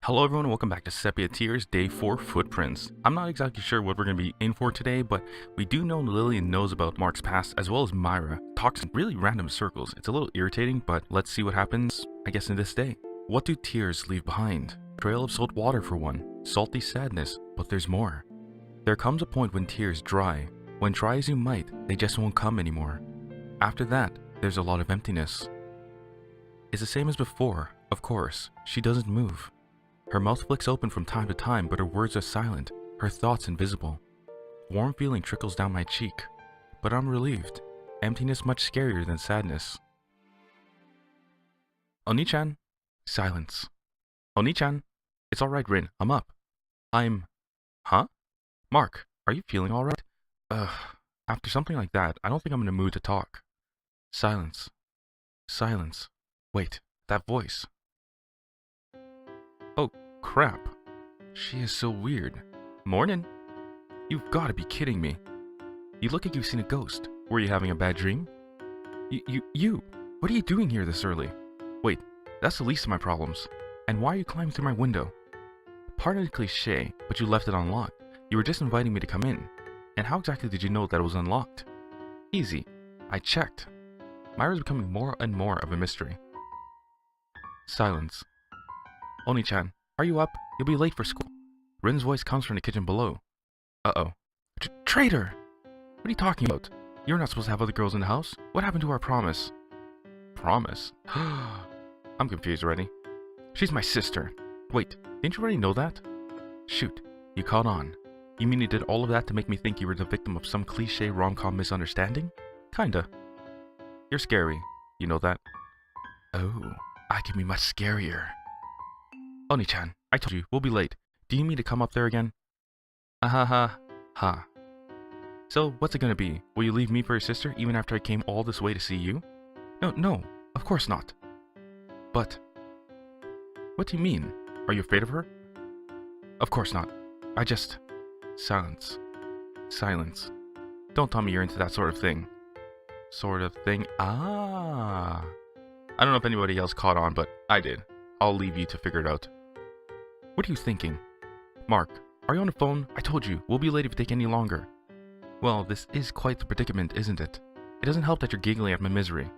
Hello everyone and welcome back to Sepia Tears Day 4 Footprints. I'm not exactly sure what we're going to be in for today, but we do know Lillian knows about Mark's past as well as Myra. Talks in really random circles. It's a little irritating, but let's see what happens, I guess, in this day. What do tears leave behind? Trail of salt water for one. Salty sadness, but there's more. There comes a point when tears dry. When try as you might, they just won't come anymore. After that, there's a lot of emptiness. It's the same as before, of course. She doesn't move. Her mouth flicks open from time to time, but her words are silent, her thoughts invisible. Warm feeling trickles down my cheek, but I'm relieved. Emptiness much scarier than sadness. Oni-chan? Silence. Oni-chan? It's alright, Rin, I'm up. Huh? Mark, are you feeling alright? After something like that, I don't think I'm in a mood to talk. Silence. Silence. Wait, that voice. Oh, crap. She is so weird. Morning. You've got to be kidding me. You look like you've seen a ghost. Were you having a bad dream? You. What are you doing here this early? Wait, that's the least of my problems. And why are you climbing through my window? Pardon the cliche, but you left it unlocked. You were just inviting me to come in. And how exactly did you know that it was unlocked? Easy. I checked. Myra's becoming more and more of a mystery. Silence. Oni-chan, are you up? You'll be late for school. Rin's voice comes from the kitchen below. Uh-oh. Traitor! What are you talking about? You're not supposed to have other girls in the house. What happened to our promise? Promise? I'm confused already. She's my sister. Wait, didn't you already know that? Shoot, you caught on. You mean you did all of that to make me think you were the victim of some cliche rom-com misunderstanding? Kinda. You're scary. You know that? Oh, I can be much scarier. Oni-chan, I told you, we'll be late. Do you need me to come up there again? Ha. So, what's it gonna be? Will you leave me for your sister even after I came all this way to see you? No, of course not. But, what do you mean? Are you afraid of her? Of course not. I just... Silence. Don't tell me you're into that sort of thing. Sort of thing? Ah. I don't know if anybody else caught on, but I did. I'll leave you to figure it out. What are you thinking? Mark, are you on the phone? I told you, we'll be late if it takes any longer. Well, this is quite the predicament, isn't it? It doesn't help that you're giggling at my misery.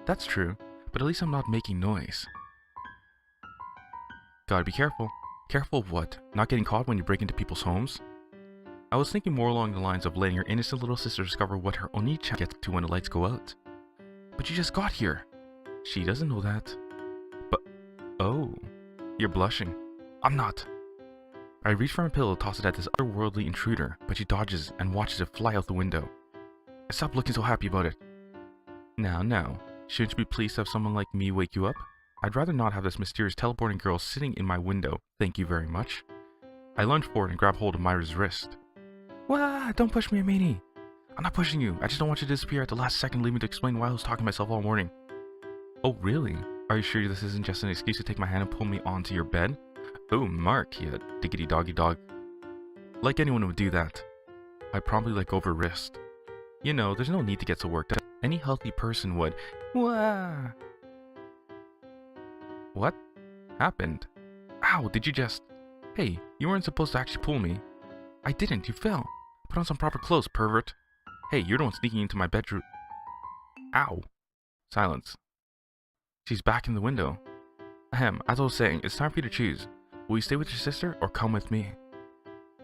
That's true, but at least I'm not making noise. Gotta be careful. Careful of what? Not getting caught when you break into people's homes? I was thinking more along the lines of letting your innocent little sister discover what her Oni-chan gets to when the lights go out. But you just got here. She doesn't know that. But, oh, you're blushing. I'm not. I reach for my pillow to toss it at this otherworldly intruder, but she dodges and watches it fly out the window. I stop looking so happy about it. Now, shouldn't you be pleased to have someone like me wake you up? I'd rather not have this mysterious teleporting girl sitting in my window, thank you very much. I lunge forward and grab hold of Myra's wrist. Wah, don't push me, Amini. I'm not pushing you, I just don't want you to disappear at the last second, leaving me to explain why I was talking to myself all morning. Oh really? Are you sure this isn't just an excuse to take my hand and pull me onto your bed? Oh, Mark, you diggity doggy dog. Like anyone would do that. I promptly let go of her wrist. You know, there's no need to get so worked up. Any healthy person would. Wah! What happened? Ow, did you just... Hey, you weren't supposed to actually pull me. I didn't, you fell. Put on some proper clothes, pervert. Hey, you're the one sneaking into my bedroom. Ow. Silence. She's back in the window. Ahem, as I was saying, it's time for you to choose. Will you stay with your sister or come with me?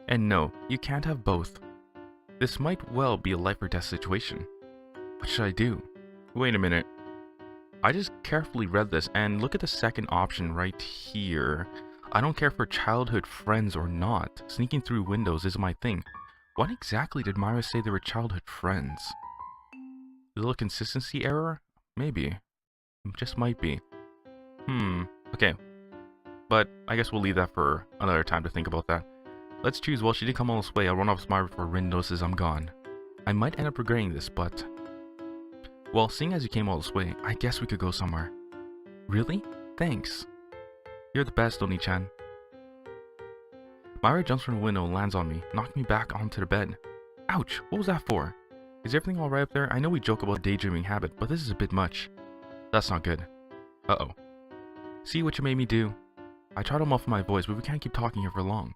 And no, you can't have both. This might well be a life or death situation. What should I do? Wait a minute. I just carefully read this and look at the second option right here. I don't care for childhood friends or not. Sneaking through windows is my thing. What exactly did Myra say they were childhood friends? A little consistency error? Maybe. Just might be. Okay. But I guess we'll leave that for another time to think about that. Let's choose. Well, she did come all this way. I'll run off with Myra before Rin notices I'm gone. I might end up regretting this, but... Well, seeing as you came all this way, I guess we could go somewhere. Really? Thanks. You're the best, Oni-chan. Myra jumps from the window and lands on me, knocking me back onto the bed. Ouch! What was that for? Is everything alright up there? I know we joke about daydreaming habit, but this is a bit much. That's not good. Uh-oh. See what you made me do? I try to muffle my voice, but we can't keep talking here for long.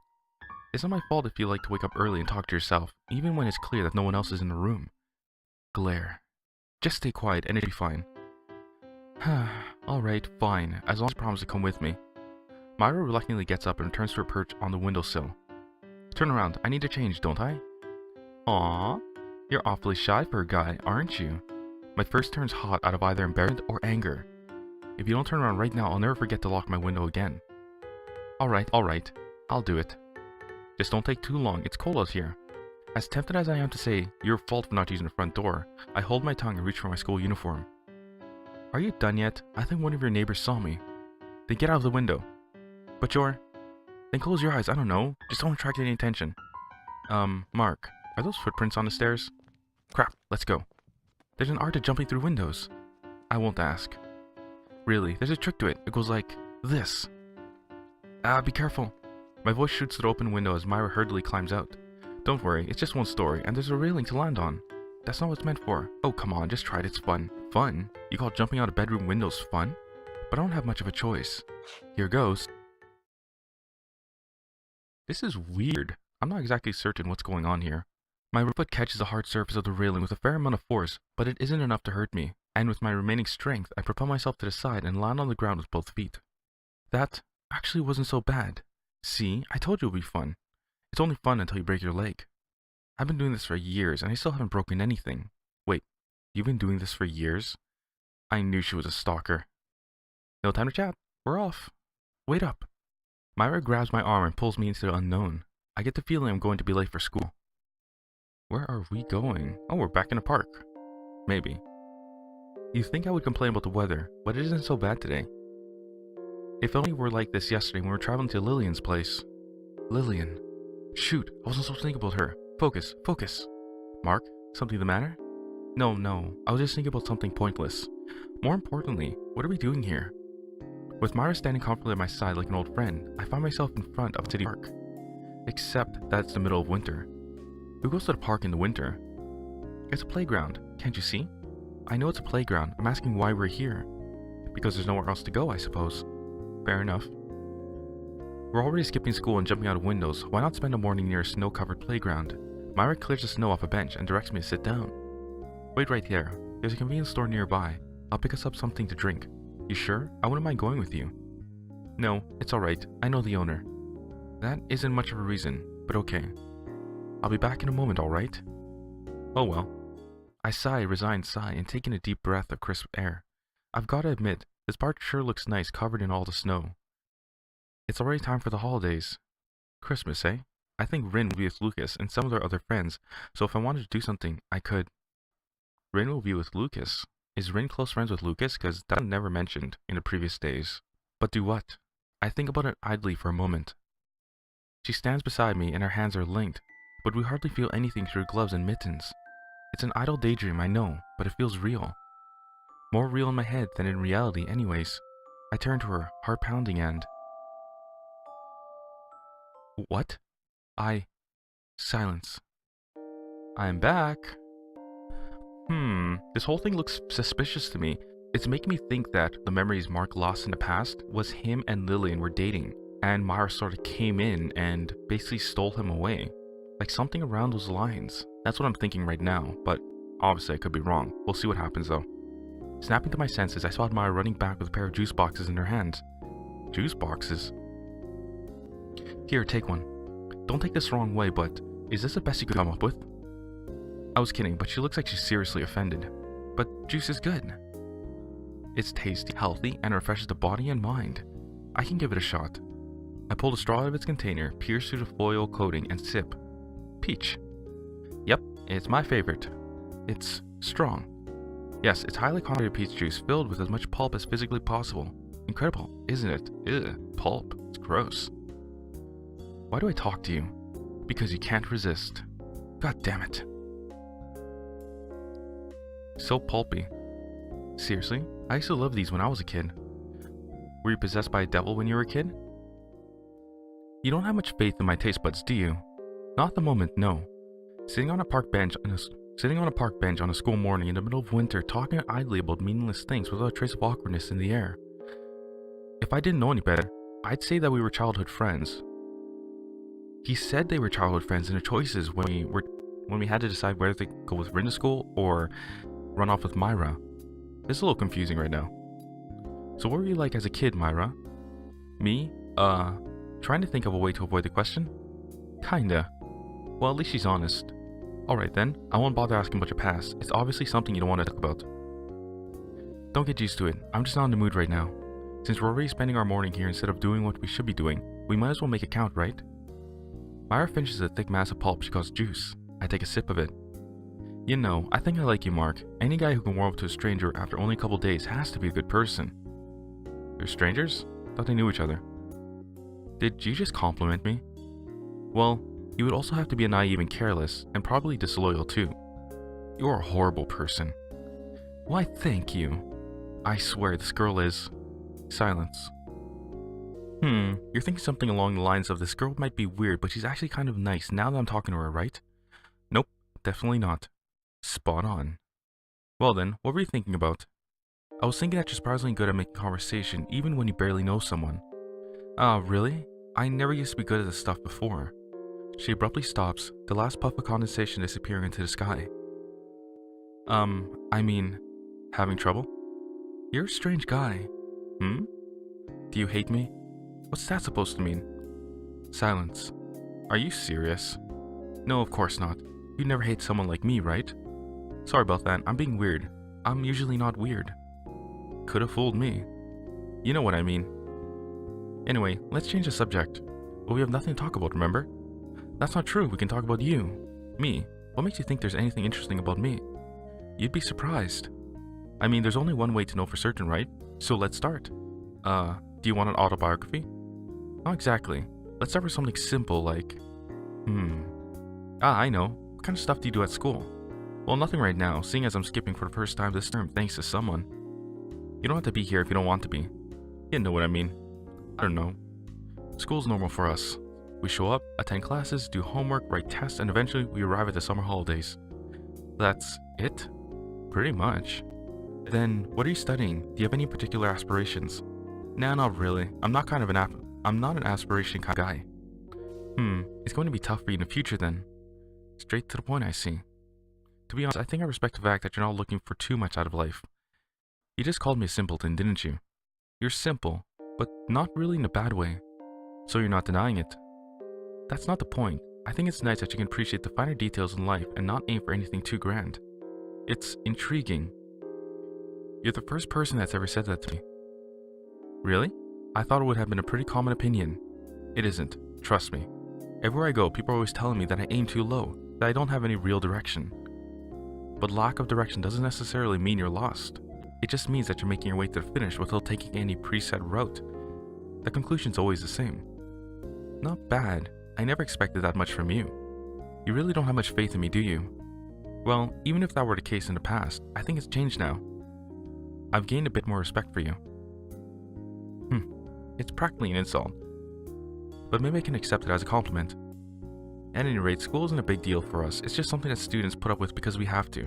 It's not my fault if you like to wake up early and talk to yourself, even when it's clear that no one else is in the room. Glare. Just stay quiet and it'll be fine. Alright, fine, as long as you promise to come with me. Myra reluctantly gets up and returns to her perch on the windowsill. Turn around, I need to change, don't I? Aww, you're awfully shy for a guy, aren't you? My face turns hot out of either embarrassment or anger. If you don't turn around right now, I'll never forget to lock my window again. Alright, I'll do it. Just don't take too long, it's cold out here. As tempted as I am to say, your fault for not using the front door, I hold my tongue and reach for my school uniform. Are you done yet? I think one of your neighbors saw me. Then get out of the window. But then close your eyes, I don't know. Just don't attract any attention. Mark, are those footprints on the stairs? Crap, let's go. There's an art to jumping through windows. I won't ask. Really, there's a trick to it. It goes like this. Be careful. My voice shoots through the open window as Myra hurriedly climbs out. Don't worry, it's just one story, and there's a railing to land on. That's not what it's meant for. Oh, come on, just try it, it's fun. Fun? You call jumping out of bedroom windows fun? But I don't have much of a choice. Here goes. This is weird. I'm not exactly certain what's going on here. My foot catches the hard surface of the railing with a fair amount of force, but it isn't enough to hurt me, and with my remaining strength, I propel myself to the side and land on the ground with both feet. That actually wasn't so bad. See, I told you it would be fun. It's only fun until you break your leg. I've been doing this for years, and I still haven't broken anything. Wait, you've been doing this for years? I knew she was a stalker. No time to chat. We're off. Wait up. Myra grabs my arm and pulls me into the unknown. I get the feeling I'm going to be late for school. Where are we going? Oh, we're back in the park. Maybe. You'd think I would complain about the weather, but it isn't so bad today. If only we were like this yesterday when we were traveling to Lillian's place. Lillian. Shoot, I wasn't supposed to think about her. Focus. Mark, something the matter? No, I was just thinking about something pointless. More importantly, what are we doing here? With Myra standing comfortably at my side like an old friend, I find myself in front of a city park. Except that it's the middle of winter. Who goes to the park in the winter? It's a playground, can't you see? I know it's a playground, I'm asking why we're here. Because there's nowhere else to go, I suppose. Fair enough. We're already skipping school and jumping out of windows, why not spend a morning near a snow-covered playground? Myra clears the snow off a bench and directs me to sit down. Wait right there, there's a convenience store nearby. I'll pick us up something to drink. You sure? I wouldn't mind going with you. No, it's alright, I know the owner. That isn't much of a reason, but okay. I'll be back in a moment, alright? Oh well. I sigh a resigned sigh and take in a deep breath of crisp air. I've got to admit, this park sure looks nice covered in all the snow. It's already time for the holidays. Christmas, eh? I think Rin will be with Lucas and some of their other friends, so if I wanted to do something, I could. Rin will be with Lucas. Is Rin close friends with Lucas? Because that was never mentioned in the previous days. But do what? I think about it idly for a moment. She stands beside me and our hands are linked, but we hardly feel anything through gloves and mittens. It's an idle daydream, I know, but it feels real. More real in my head than in reality anyways. I turn to her, heart pounding and... What? Silence. I am back. This whole thing looks suspicious to me. It's making me think that the memories Mark lost in the past was him and Lillian were dating, and Myra sort of came in and basically stole him away. Like something around those lines. That's what I'm thinking right now, but obviously I could be wrong. We'll see what happens though. Snapping to my senses, I spot Myra running back with a pair of juice boxes in her hands. Juice boxes? Here, take one. Don't take this the wrong way, but is this the best you could come up with? I was kidding, but she looks like she's seriously offended. But juice is good. It's tasty, healthy, and refreshes the body and mind. I can give it a shot. I pull the straw out of its container, pierce through the foil coating, and sip. Peach. Yep, it's my favorite. It's strong. Yes, it's highly concentrated peach juice filled with as much pulp as physically possible. Incredible, isn't it? Ugh, pulp. It's gross. Why do I talk to you? Because you can't resist. God damn it. So pulpy. Seriously? I used to love these when I was a kid. Were you possessed by a devil when you were a kid? You don't have much faith in my taste buds, do you? Not at the moment, no. Sitting on a park bench on a school morning in the middle of winter, talking idly about meaningless things without a trace of awkwardness in the air. If I didn't know any better, I'd say that we were childhood friends. He said they were childhood friends in the choices when we had to decide whether to go with Rin to school or run off with Myra. It's a little confusing right now. So what were you like as a kid, Myra? Me? Trying to think of a way to avoid the question? Kinda. Well, at least she's honest. Alright then, I won't bother asking about your past. It's obviously something you don't want to talk about. Don't get used to it. I'm just not in the mood right now. Since we're already spending our morning here instead of doing what we should be doing, we might as well make it count, right? Myra finishes a thick mass of pulp she calls juice. I take a sip of it. You know, I think I like you, Mark. Any guy who can warm up to a stranger after only a couple days has to be a good person. They're strangers? Thought they knew each other. Did you just compliment me? Well, you would also have to be naive and careless, and probably disloyal too. You're a horrible person. Why, thank you. I swear this girl is... Silence. You're thinking something along the lines of this girl might be weird, but she's actually kind of nice now that I'm talking to her, right? Nope, definitely not. Spot on. Well then, what were you thinking about? I was thinking that you're surprisingly good at making conversation, even when you barely know someone. Ah, really? I never used to be good at this stuff before. She abruptly stops, the last puff of condensation disappearing into the sky. I mean, having trouble? You're a strange guy. Do you hate me? What's that supposed to mean? Silence. Are you serious? No, of course not. You'd never hate someone like me, right? Sorry about that, I'm being weird. I'm usually not weird. Could have fooled me. You know what I mean. Anyway, let's change the subject. Well, we have nothing to talk about, remember? That's not true, we can talk about you. Me. What makes you think there's anything interesting about me? You'd be surprised. I mean, there's only one way to know for certain, right? So let's start. Do you want an autobiography? Not exactly. Let's start with something simple like... I know. What kind of stuff do you do at school? Well, nothing right now, seeing as I'm skipping for the first time this term thanks to someone. You don't have to be here if you don't want to be. You know what I mean. I don't know. School's normal for us. We show up, attend classes, do homework, write tests, and eventually we arrive at the summer holidays. That's it? Pretty much. Then, what are you studying? Do you have any particular aspirations? Nah, not really. I'm not an aspiration kind of guy. It's going to be tough for you in the future then. Straight to the point, I see. To be honest, I think I respect the fact that you're not looking for too much out of life. You just called me a simpleton, didn't you? You're simple, but not really in a bad way. So you're not denying it. That's not the point. I think it's nice that you can appreciate the finer details in life and not aim for anything too grand. It's intriguing. You're the first person that's ever said that to me. Really? I thought it would have been a pretty common opinion. It isn't. Trust me. Everywhere I go, people are always telling me that I aim too low, that I don't have any real direction. But lack of direction doesn't necessarily mean you're lost. It just means that you're making your way to the finish without taking any preset route. The conclusion's always the same. Not bad. I never expected that much from you. You really don't have much faith in me, do you? Well, even if that were the case in the past, I think it's changed now. I've gained a bit more respect for you. It's practically an insult. But maybe I can accept it as a compliment. At any rate, school isn't a big deal for us, it's just something that students put up with because we have to.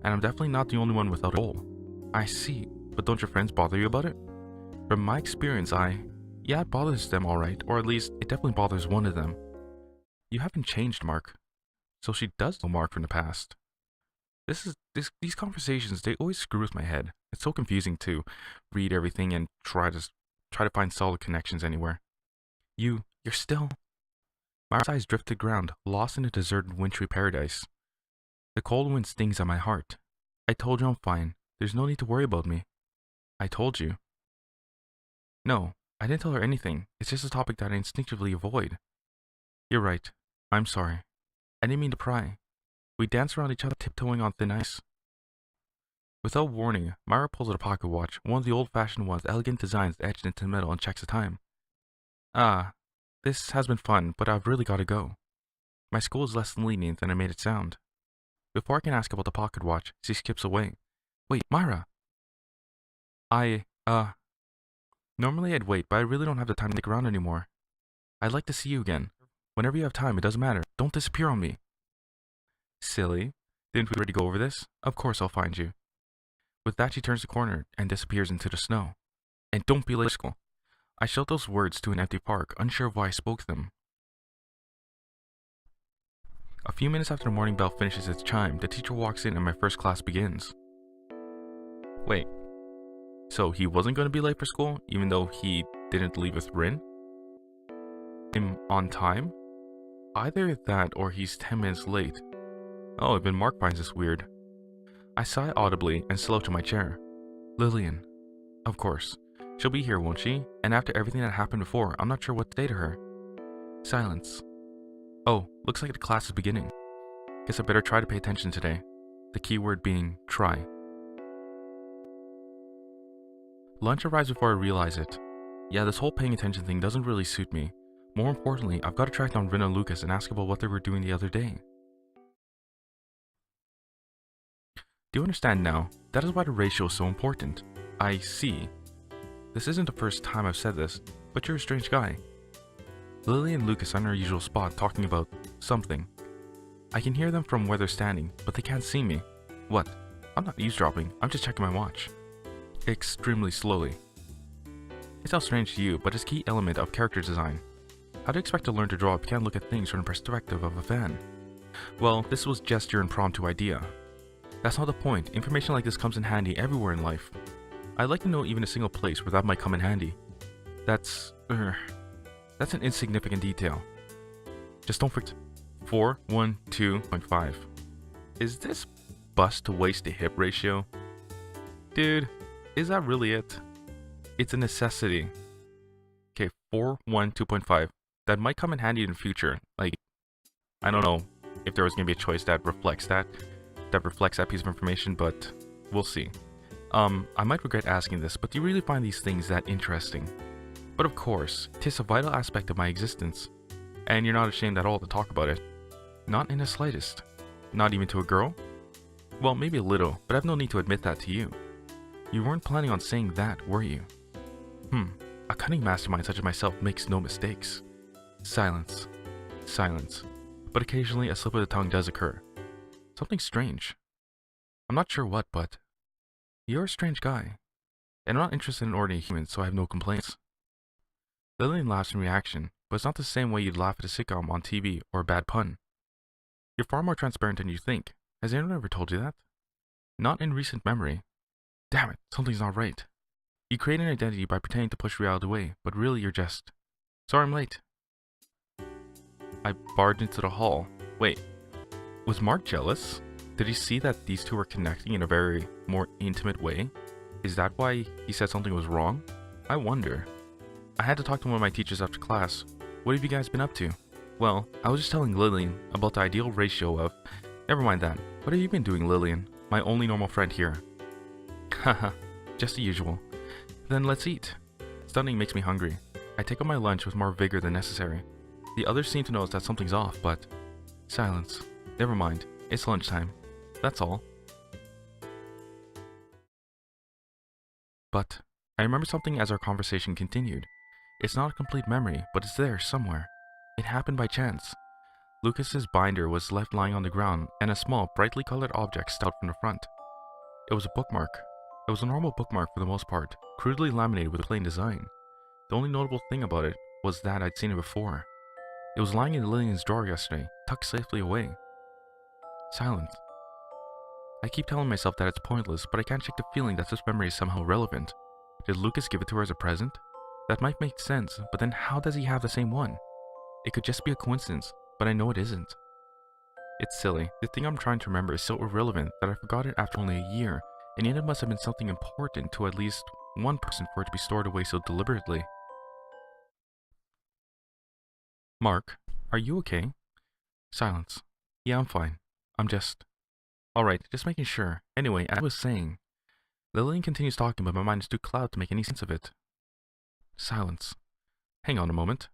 And I'm definitely not the only one without a goal. I see, but don't your friends bother you about it? From my experience, yeah, it bothers them alright, or at least, it definitely bothers one of them. You haven't changed, Mark. So she does know Mark from the past. These conversations, they always screw with my head. It's so confusing to read everything and try to find solid connections anywhere. You're still... Myra's eyes drift to the ground, lost in a deserted wintry paradise. The cold wind stings at my heart. I told you I'm fine. There's no need to worry about me. I told you. No, I didn't tell her anything. It's just a topic that I instinctively avoid. You're right. I'm sorry. I didn't mean to pry. We danced around each other, tiptoeing on thin ice. Without warning, Myra pulls out a pocket watch, one of the old-fashioned ones with elegant designs etched into the metal, and checks the time. This has been fun, but I've really got to go. My school is less lenient than I made it sound. Before I can ask about the pocket watch, she skips away. Wait, Myra! Normally I'd wait, but I really don't have the time to stick around anymore. I'd like to see you again. Whenever you have time, it doesn't matter. Don't disappear on me. Silly. Didn't we already go over this? Of course I'll find you. With that, she turns the corner and disappears into the snow. And don't be late to school. I shouted those words to an empty park, unsure of why I spoke them. A few minutes after the morning bell finishes its chime, the teacher walks in and my first class begins. Wait, so he wasn't going to be late for school, even though he didn't leave with Rin? Him on time? Either that or he's 10 minutes late. Oh, even Mark finds this weird. I sigh audibly and slow to my chair. Lillian. Of course. She'll be here, won't she? And after everything that happened before, I'm not sure what to say to her. Silence. Oh, looks like the class is beginning. Guess I better try to pay attention today. The key word being try. Lunch arrives before I realize it. Yeah, this whole paying attention thing doesn't really suit me. More importantly, I've got to track down Rin and Lucas and ask about what they were doing the other day. Do you understand now? That is why the ratio is so important. I see. This isn't the first time I've said this, but you're a strange guy. Lily and Lucas are in our usual spot talking about something. I can hear them from where they're standing, but they can't see me. What? I'm not eavesdropping, I'm just checking my watch. Extremely slowly. It sounds strange to you, but it's a key element of character design. How do you expect to learn to draw if you can't look at things from the perspective of a fan? Well, this was just your impromptu idea. That's not the point. Information like this comes in handy everywhere in life. I'd like to know even a single place where that might come in handy. That's an insignificant detail. Just don't forget 412.5. Is this bust to waist to hip ratio? Dude, is that really it? It's a necessity. Okay, 412.5. That might come in handy in the future. Like, I don't know if there was going to be a choice that reflects that piece of information, but we'll see. I might regret asking this, but do you really find these things that interesting? But of course, 'tis a vital aspect of my existence, and you're not ashamed at all to talk about it. Not in the slightest. Not even to a girl? Well, maybe a little, but I've no need to admit that to you. You weren't planning on saying that, were you? A cunning mastermind such as myself makes no mistakes. Silence. Silence. But occasionally a slip of the tongue does occur. Something strange. I'm not sure what, but you're a strange guy. And I'm not interested in ordinary humans, so I have no complaints. Lillian laughs in reaction, but it's not the same way you'd laugh at a sitcom on TV or a bad pun. You're far more transparent than you think. Has anyone ever told you that? Not in recent memory. Damn it, something's not right. You create an identity by pretending to push reality away, but really you're just... Sorry I'm late. I barged into the hall. Wait, was Mark jealous? Did he see that these two were connecting in a very more intimate way? Is that why he said something was wrong? I wonder. I had to talk to one of my teachers after class. What have you guys been up to? Well, I was just telling Lillian about the ideal ratio of... Never mind that. What have you been doing, Lillian? My only normal friend here. Haha, just the usual. Then let's eat. Studying makes me hungry. I take up my lunch with more vigor than necessary. The others seem to notice that something's off, but... Silence. Never mind. It's lunchtime. That's all. But I remember something as our conversation continued. It's not a complete memory, but it's there somewhere. It happened by chance. Lucas's binder was left lying on the ground, and a small, brightly colored object stuck from the front. It was a bookmark. It was a normal bookmark for the most part, crudely laminated with a plain design. The only notable thing about it was that I'd seen it before. It was lying in Lillian's drawer yesterday, tucked safely away. Silence. I keep telling myself that it's pointless, but I can't shake the feeling that this memory is somehow relevant. Did Lucas give it to her as a present? That might make sense, but then how does he have the same one? It could just be a coincidence, but I know it isn't. It's silly. The thing I'm trying to remember is so irrelevant that I forgot it after only a year, and yet it must have been something important to at least one person for it to be stored away so deliberately. Mark, are you okay? Silence. Yeah, I'm fine. I'm just... Alright, just making sure. Anyway, as I was saying... Lillian continues talking, but my mind is too clouded to make any sense of it. Silence. Hang on a moment.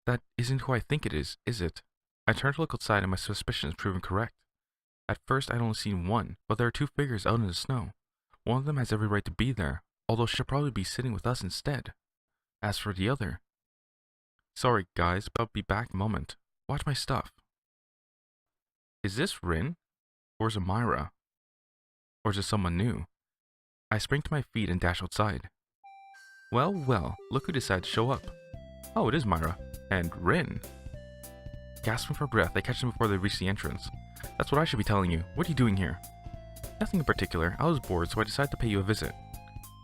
That isn't who I think it is it? I turn to look outside and my suspicion is proven correct. At first I'd only seen one, but there are two figures out in the snow. One of them has every right to be there, although she should probably be sitting with us instead. As for the other... Sorry guys, but I'll be back in a moment. Watch my stuff. Is this Rin? Or is it Myra? Or is it someone new? I spring to my feet and dash outside. Well, well, look who decided to show up. Oh, it is Myra. And Rin. Gasping for breath, I catch them before they reach the entrance. That's what I should be telling you. What are you doing here? Nothing in particular. I was bored, so I decided to pay you a visit.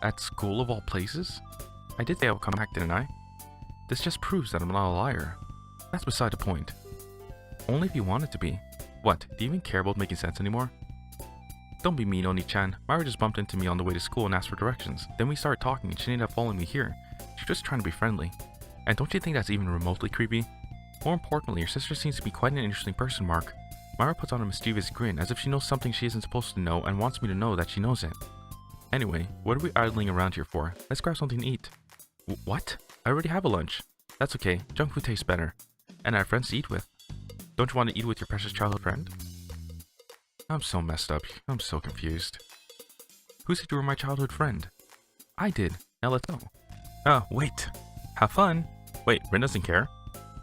At school of all places? I did say I would come back, didn't I? This just proves that I'm not a liar. That's beside the point. Only if you want it to be. What, do you even care about making sense anymore? Don't be mean, Oni-chan. Myra just bumped into me on the way to school and asked for directions. Then we started talking and she ended up following me here. She's just trying to be friendly. And don't you think that's even remotely creepy? More importantly, your sister seems to be quite an interesting person, Mark. Myra puts on a mischievous grin as if she knows something she isn't supposed to know and wants me to know that she knows it. Anyway, what are we idling around here for? Let's grab something to eat. What? I already have a lunch. That's okay. Junk food tastes better. And I have friends to eat with. Don't you want to eat with your precious childhood friend? I'm so messed up. I'm so confused. Who said you were my childhood friend? I did. Now let's go. Oh, wait. Have fun. Wait, Rin doesn't care?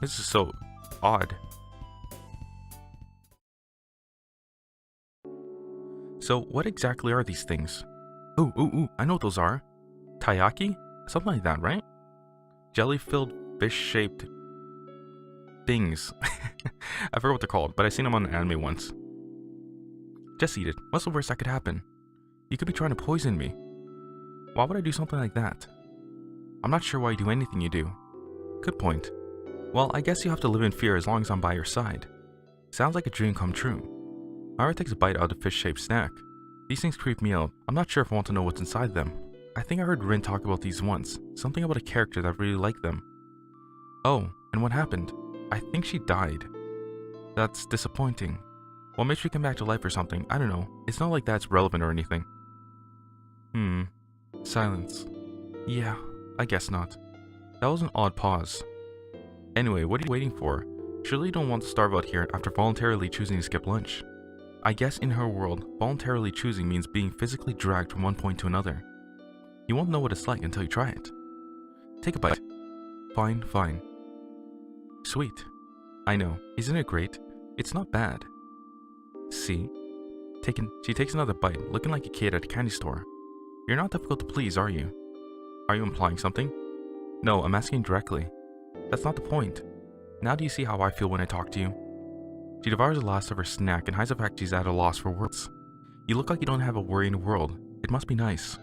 This is so odd. So, what exactly are these things? Ooh, I know what those are. Taiyaki? Something like that, right? Jelly-filled, fish-shaped things. I forgot what they're called, but I seen them on an anime once. Just eat it. What's the worst that could happen? You could be trying to poison me. Why would I do something like that? I'm not sure why you do anything you do. Good point. Well, I guess you have to live in fear as long as I'm by your side. Sounds like a dream come true. Myra takes a bite out of the fish-shaped snack. These things creep me out. I'm not sure if I want to know what's inside them. I think I heard Rin talk about these once. Something about a character that really liked them. Oh, and what happened? I think she died. That's disappointing. What made she come back to life or something? I don't know. It's not like that's relevant or anything. Silence. Yeah, I guess not. That was an odd pause. Anyway, what are you waiting for? Surely you don't want to starve out here after voluntarily choosing to skip lunch. I guess in her world, voluntarily choosing means being physically dragged from one point to another. You won't know what it's like until you try it. Take a bite. Fine. Sweet. I know, isn't it great? It's not bad. See? She takes another bite, looking like a kid at a candy store. You're not difficult to please, are you? Are you implying something? No, I'm asking directly. That's not the point. Now do you see how I feel when I talk to you? She devours the last of her snack and hides the fact she's at a loss for words. You look like you don't have a worry in the world. It must be nice.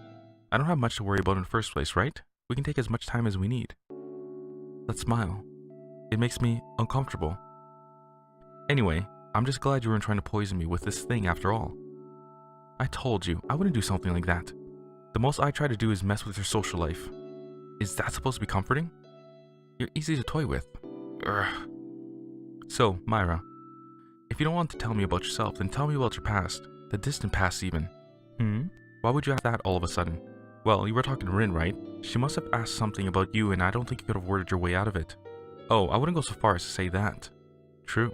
I don't have much to worry about in the first place, right? We can take as much time as we need. Let's smile. It makes me uncomfortable. Anyway, I'm just glad you weren't trying to poison me with this thing after all. I told you, I wouldn't do something like that. The most I try to do is mess with your social life. Is that supposed to be comforting? You're easy to toy with. Urgh. So, Myra, if you don't want to tell me about yourself, then tell me about your past. The distant past even. Why would you ask that all of a sudden? Well, you were talking to Rin, right? She must have asked something about you and I don't think you could have worded your way out of it. Oh, I wouldn't go so far as to say that. True.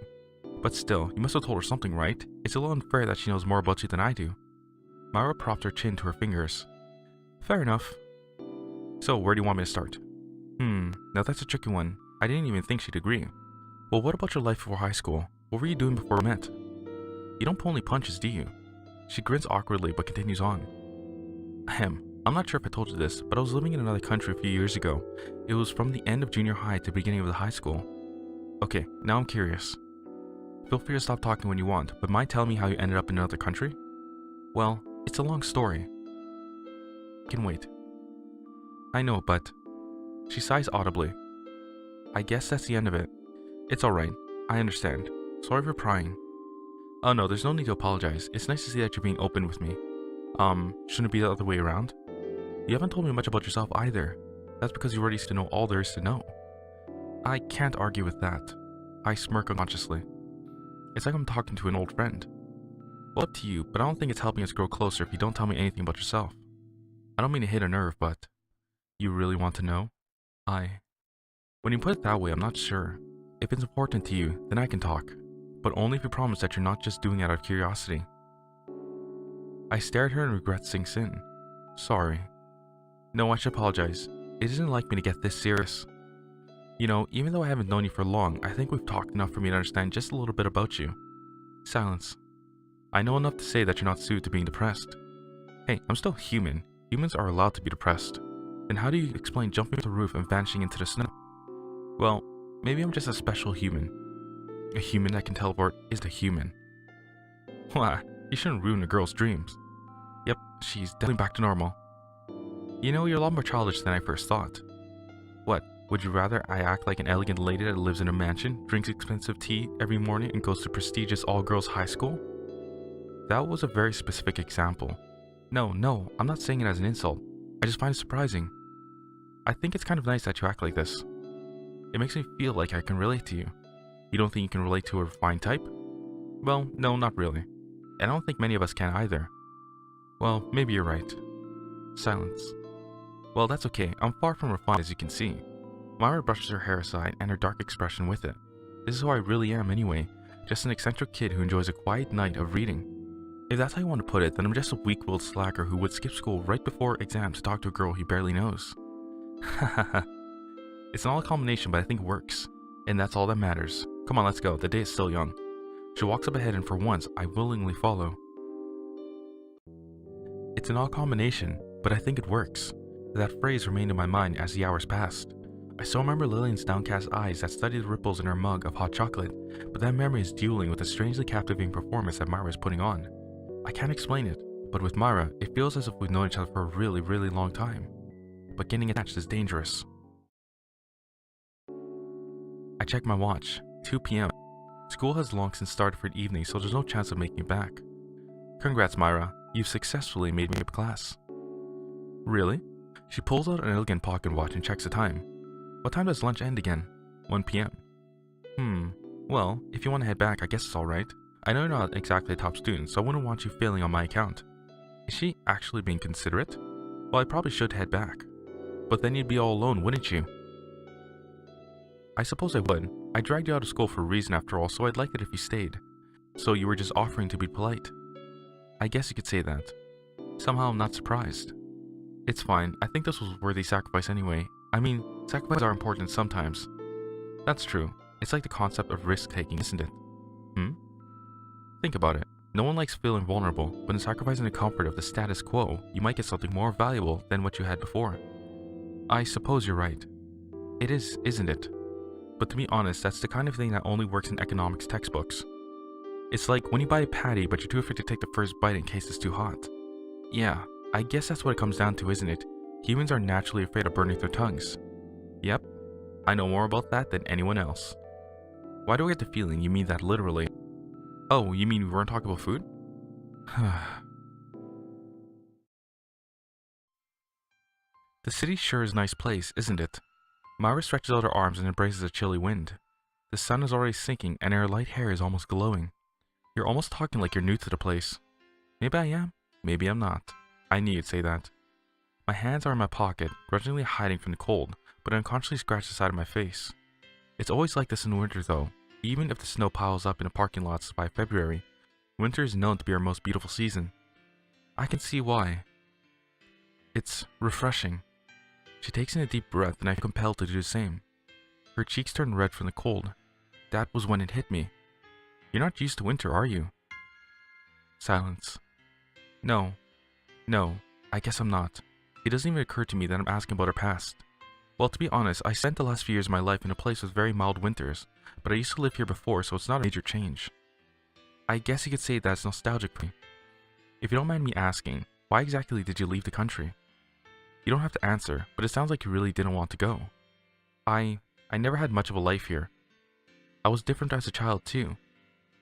But still, you must have told her something, right? It's a little unfair that she knows more about you than I do. Myra propped her chin to her fingers. Fair enough. So, where do you want me to start? Now that's a tricky one. I didn't even think she'd agree. Well, what about your life before high school? What were you doing before we met? You don't pull any punches, do you? She grins awkwardly but continues on. Ahem. I'm not sure if I told you this, but I was living in another country a few years ago. It was from the end of junior high to the beginning of the high school. Okay, now I'm curious. Feel free to stop talking when you want, but mind telling me how you ended up in another country? Well, it's a long story. Can wait. I know, but... She sighs audibly. I guess that's the end of it. It's alright. I understand. Sorry for prying. Oh no, there's no need to apologize. It's nice to see that you're being open with me. Shouldn't it be the other way around? You haven't told me much about yourself either. That's because you already used to know all there is to know. I can't argue with that. I smirk unconsciously. It's like I'm talking to an old friend. Well, up to you, but I don't think it's helping us grow closer if you don't tell me anything about yourself. I don't mean to hit a nerve, but... You really want to know? When you put it that way, I'm not sure. If it's important to you, then I can talk. But only if you promise that you're not just doing it out of curiosity. I stare at her and regret sinks in. Sorry. No, I should apologize. It isn't like me to get this serious. You know, even though I haven't known you for long, I think we've talked enough for me to understand just a little bit about you. Silence. I know enough to say that you're not suited to being depressed. Hey, I'm still human. Humans are allowed to be depressed. Then how do you explain jumping off the roof and vanishing into the snow? Well, maybe I'm just a special human. A human that can teleport is a human. Why, you shouldn't ruin a girl's dreams. Yep, she's definitely back to normal. You know, you're a lot more childish than I first thought. What, would you rather I act like an elegant lady that lives in a mansion, drinks expensive tea every morning, and goes to prestigious all-girls high school? That was a very specific example. No, I'm not saying it as an insult. I just find it surprising. I think it's kind of nice that you act like this. It makes me feel like I can relate to you. You don't think you can relate to a refined type? Well, no, not really. And I don't think many of us can either. Well, maybe you're right. Silence. Well, that's okay. I'm far from refined, as you can see. Myra brushes her hair aside and her dark expression with it. This is who I really am anyway. Just an eccentric kid who enjoys a quiet night of reading. If that's how you want to put it, then I'm just a weak-willed slacker who would skip school right before exams to talk to a girl he barely knows. Hahaha. It's an odd combination, but I think it works. And that's all that matters. Come on, let's go. The day is still young. She walks up ahead and for once, I willingly follow. It's an odd combination, but I think it works. That phrase remained in my mind as the hours passed. I still remember Lillian's downcast eyes that studied the ripples in her mug of hot chocolate, but that memory is dueling with the strangely captivating performance that Myra is putting on. I can't explain it, but with Myra, it feels as if we've known each other for a really, really long time. But getting attached is dangerous. I check my watch. 2 p.m. School has long since started for the evening, so there's no chance of making it back. Congrats, Myra. You've successfully made me up class. Really? She pulls out an elegant pocket watch and checks the time. What time does lunch end again? 1 p.m. Well, if you want to head back, I guess it's alright. I know you're not exactly a top student, so I wouldn't want you failing on my account. Is she actually being considerate? Well, I probably should head back. But then you'd be all alone, wouldn't you? I suppose I would. I dragged you out of school for a reason after all, so I'd like it if you stayed. So you were just offering to be polite. I guess you could say that. Somehow I'm not surprised. It's fine, I think this was a worthy sacrifice anyway. I mean, sacrifices are important sometimes. That's true. It's like the concept of risk-taking, isn't it? Think about it. No one likes feeling vulnerable, but in sacrificing the comfort of the status quo, you might get something more valuable than what you had before. I suppose you're right. It is, isn't it? But to be honest, that's the kind of thing that only works in economics textbooks. It's like when you buy a patty, but you're too afraid to take the first bite in case it's too hot. Yeah, I guess that's what it comes down to, isn't it? Humans are naturally afraid of burning their tongues. Yep, I know more about that than anyone else. Why do I get the feeling you mean that literally? Oh, you mean we weren't talking about food? The city sure is a nice place, isn't it? Myra stretches out her arms and embraces a chilly wind. The sun is already sinking and her light hair is almost glowing. You're almost talking like you're new to the place. Maybe I am, maybe I'm not. I knew you'd say that. My hands are in my pocket, grudgingly hiding from the cold, but I unconsciously scratch the side of my face. It's always like this in winter though. Even if the snow piles up in the parking lots by February, winter is known to be our most beautiful season. I can see why. It's refreshing. She takes in a deep breath and I feel compelled to do the same. Her cheeks turn red from the cold. That was when it hit me. You're not used to winter, are you? Silence. No, I guess I'm not. It doesn't even occur to me that I'm asking about her past. Well, to be honest, I spent the last few years of my life in a place with very mild winters, but I used to live here before, so it's not a major change. I guess you could say that's nostalgic for me. If you don't mind me asking, why exactly did you leave the country? You don't have to answer, but it sounds like you really didn't want to go. I never had much of a life here. I was different as a child too.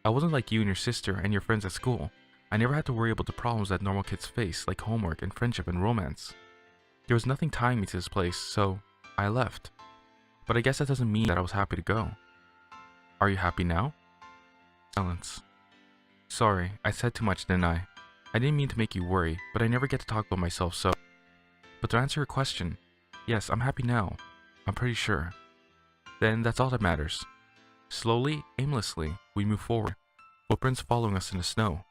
I wasn't like you and your sister and your friends at school. I never had to worry about the problems that normal kids face, like homework and friendship and romance. There was nothing tying me to this place, so I left. But I guess that doesn't mean that I was happy to go. Are you happy now? Silence. Sorry, I said too much, didn't I? I didn't mean to make you worry, but I never get to talk about myself, so... But to answer your question, yes, I'm happy now. I'm pretty sure. Then that's all that matters. Slowly, aimlessly, we move forward, footprints following us in the snow.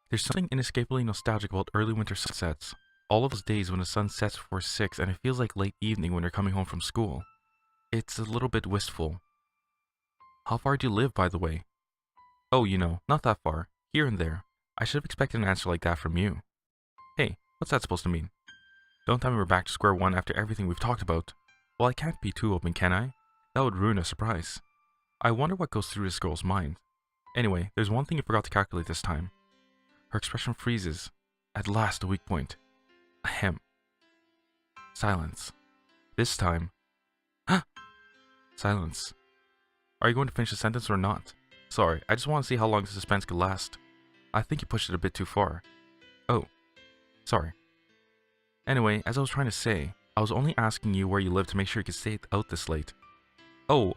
There's something inescapably nostalgic about early winter sunsets. All of those days when the sun sets before 6 and it feels like late evening when you're coming home from school. It's a little bit wistful. How far do you live, by the way? Oh, you know, not that far. Here and there. I should have expected an answer like that from you. Hey, what's that supposed to mean? Don't tell me we're back to square one after everything we've talked about. Well, I can't be too open, can I? That would ruin a surprise. I wonder what goes through this girl's mind. Anyway, there's one thing you forgot to calculate this time. Her expression freezes. At last, a weak point. Ahem. Silence. This time. Silence. Are you going to finish the sentence or not? Sorry, I just want to see how long the suspense could last. I think you pushed it a bit too far. Oh. Sorry. Anyway, as I was trying to say, I was only asking you where you live to make sure you could stay out this late. Oh,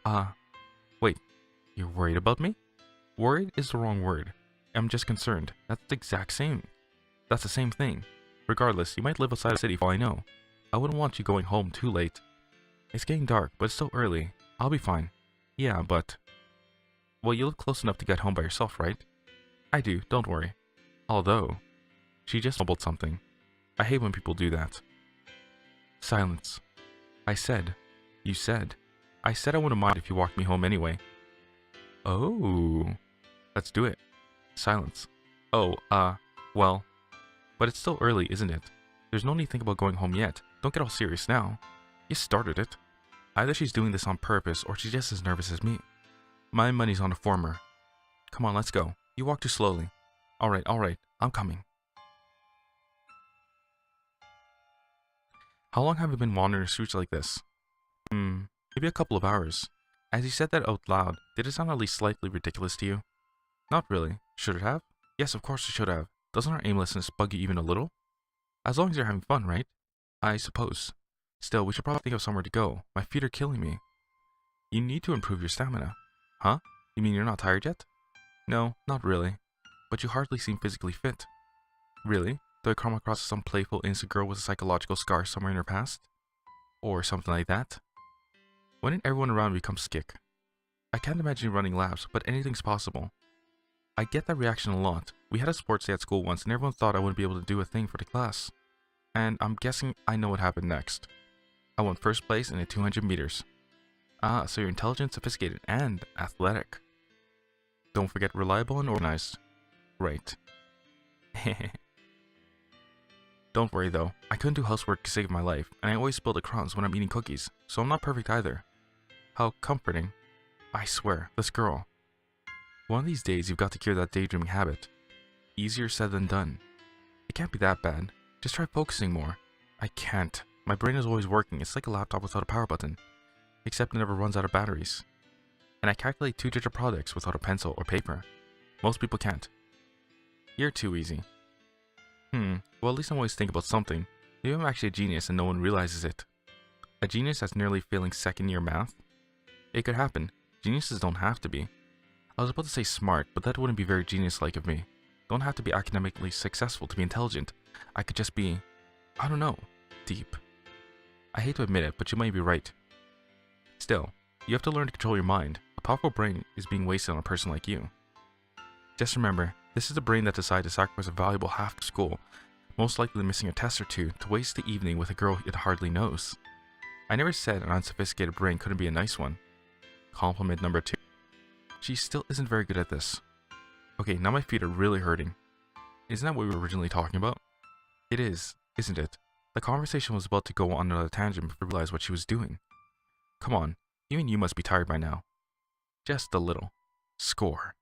wait. You're worried about me? Worried is the wrong word. I'm just concerned. That's the exact same. That's the same thing. Regardless, you might live outside the city for all I know. I wouldn't want you going home too late. It's getting dark, but it's still early. I'll be fine. Yeah, but... Well, you live close enough to get home by yourself, right? I do, don't worry. Although... She just mumbled something. I hate when people do that. Silence. I said. You said. I said I wouldn't mind if you walked me home anyway. Oh. Let's do it. Silence. Oh, well. But it's still early, isn't it? There's no need to think about going home yet. Don't get all serious now. You started it. Either she's doing this on purpose or she's just as nervous as me. My money's on the former. Come on, let's go. You walk too slowly. Alright, I'm coming. How long have you been wandering the streets like this? Maybe a couple of hours. As you said that out loud, did it sound at least slightly ridiculous to you? Not really. Should it have? Yes, of course it should have. Doesn't our aimlessness bug you even a little? As long as you're having fun, right? I suppose. Still, we should probably think of somewhere to go. My feet are killing me. You need to improve your stamina. Huh? You mean you're not tired yet? No, not really. But you hardly seem physically fit. Really? Do I come across some playful innocent girl with a psychological scar somewhere in her past? Or something like that? When did everyone around become skick? I can't imagine you running laps, but anything's possible. I get that reaction a lot. We had a sports day at school once and everyone thought I wouldn't be able to do a thing for the class. And I'm guessing I know what happened next. I won first place in the 200 meters. Ah, so you're intelligent, sophisticated, and athletic. Don't forget reliable and organized. Right. Don't worry though, I couldn't do housework to save my life, and I always spill the crumbs when I'm eating cookies, so I'm not perfect either. How comforting. I swear, this girl. One of these days you've got to cure that daydreaming habit. Easier said than done. It can't be that bad. Just try focusing more. I can't. My brain is always working. It's like a laptop without a power button. Except it never runs out of batteries. And I calculate 2-digit products without a pencil or paper. Most people can't. You're too easy. Well, at least I'm always thinking about something. Maybe I'm actually a genius and no one realizes it. A genius that's nearly failing second year math? It could happen. Geniuses don't have to be. I was about to say smart, but that wouldn't be very genius-like of me. Don't have to be academically successful to be intelligent. I could just be, I don't know, deep. I hate to admit it, but you might be right. Still, you have to learn to control your mind. A powerful brain is being wasted on a person like you. Just remember, this is the brain that decided to sacrifice a valuable half of school, most likely missing a test or two, to waste the evening with a girl it hardly knows. I never said an unsophisticated brain couldn't be a nice one. Compliment number 2. She still isn't very good at this. Okay, now my feet are really hurting. Isn't that what we were originally talking about? It is, isn't it? The conversation was about to go on another tangent before I realized what she was doing. Come on, even you must be tired by now. Just a little. Score.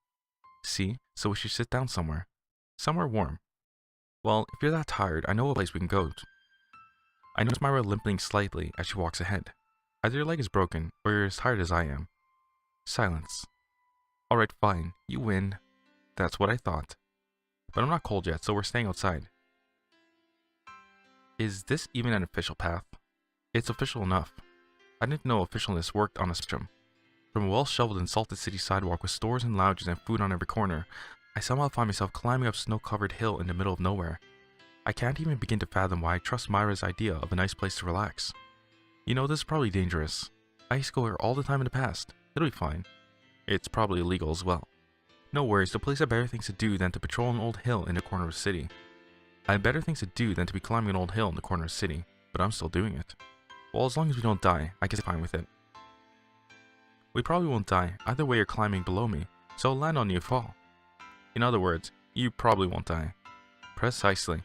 See, so we should sit down somewhere. Somewhere warm. Well, if you're that tired, I know a place we can go to. I notice Myra limping slightly as she walks ahead. Either your leg is broken, or you're as tired as I am. Silence. Alright, fine. You win. That's what I thought. But I'm not cold yet, so we're staying outside. Is this even an official path? It's official enough. I didn't know officialness worked on a spectrum. From a well-shoveled and salted city sidewalk with stores and lounges and food on every corner, I somehow find myself climbing up a snow-covered hill in the middle of nowhere. I can't even begin to fathom why I trust Myra's idea of a nice place to relax. You know, this is probably dangerous. I used to go here all the time in the past. It'll be fine. It's probably illegal as well. No worries, the police have better things to do than to patrol an old hill in the corner of the city. I have better things to do than to be climbing an old hill in the corner of the city, but I'm still doing it. Well, as long as we don't die, I guess I'm fine with it. We probably won't die, either way you're climbing below me, so I'll land on you if you fall. In other words, You probably won't die. Precisely.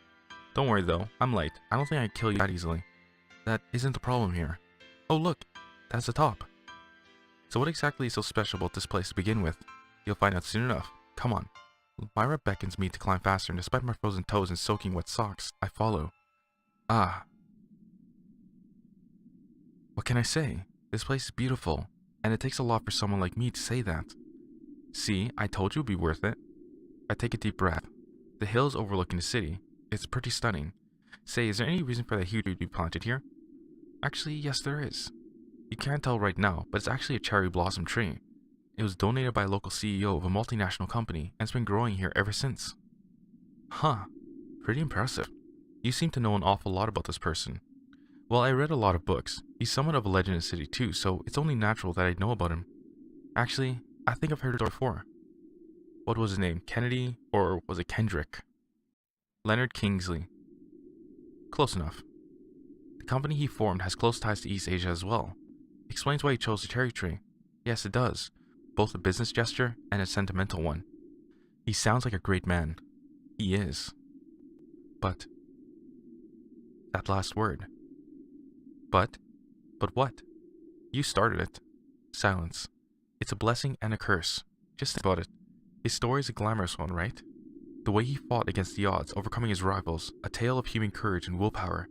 Don't worry though, I'm light. I don't think I'd kill you that easily. That isn't the problem here. Oh look, that's the top. So what exactly is so special about this place to begin with? You'll find out soon enough. Come on. Myra beckons me to climb faster, and despite my frozen toes and soaking wet socks, I follow. Ah. What can I say? This place is beautiful, and it takes a lot for someone like me to say that. See, I told you it'd be worth it. I take a deep breath. The hills overlooking the city. It's pretty stunning. Say, is there any reason for that huge tree to be planted here? Actually, yes there is. You can't tell right now, but it's actually a cherry blossom tree. It was donated by a local CEO of a multinational company, and it's been growing here ever since. Huh. Pretty impressive. You seem to know an awful lot about this person. Well, I read a lot of books. He's somewhat of a legend in the city too, so it's only natural that I'd know about him. Actually, I think I've heard it before. What was his name? Kennedy? Or was it Kendrick? Leonard Kingsley. Close enough. The company he formed has close ties to East Asia as well. Explains why he chose the cherry tree. Yes, it does. Both a business gesture and a sentimental one. He sounds like a great man. He is. But that last word. But what? You started it. Silence. It's a blessing and a curse. Just think about it. His story is a glamorous one, right? The way he fought against the odds, overcoming his rivals, a tale of human courage and willpower.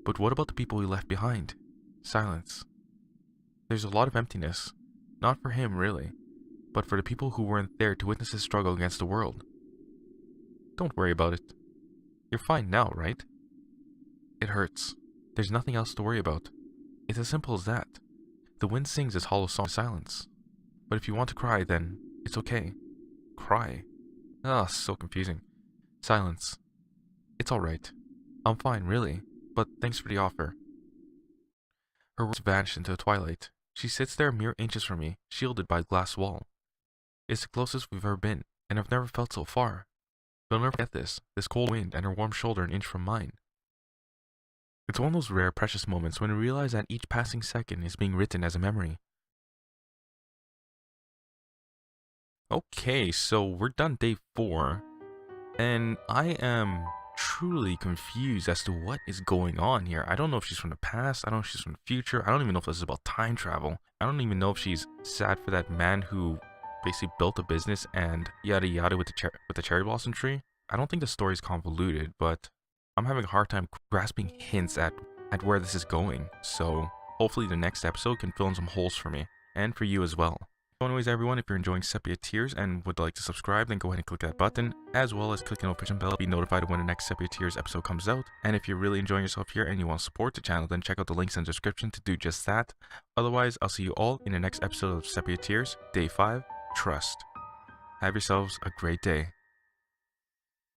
But what about the people he left behind? Silence. There's a lot of emptiness. Not for him, really, but for the people who weren't there to witness his struggle against the world. Don't worry about it. You're fine now, right? It hurts. There's nothing else to worry about. It's as simple as that. The wind sings its hollow song in silence. But if you want to cry, then it's okay. Cry. Ah, so confusing. Silence. It's alright. I'm fine, really, but thanks for the offer. Her words vanished into the twilight. She sits there mere inches from me, shielded by a glass wall. It's the closest we've ever been, and I've never felt so far. But I'll never forget this cold wind and her warm shoulder an inch from mine. It's one of those rare, precious moments when you realize that each passing second is being written as a memory. Okay, so we're done day 4, and I am truly confused as to what is going on here. I don't know if she's from the past, I don't know if she's from the future, I don't even know if this is about time travel. I don't even know if she's sad for that man who basically built a business and yada yada with the cherry blossom tree. I don't think the story's convoluted, but I'm having a hard time grasping hints at where this is going. So hopefully the next episode can fill in some holes for me, and for you as well. So anyways everyone, if you're enjoying Sepia Tears and would like to subscribe, then go ahead and click that button, as well as click the notification bell to be notified when the next Sepia Tears episode comes out. And if you're really enjoying yourself here and you want to support the channel, then check out the links in the description to do just that. Otherwise, I'll see you all in the next episode of Sepia Tears, Day 5, Trust. Have yourselves a great day.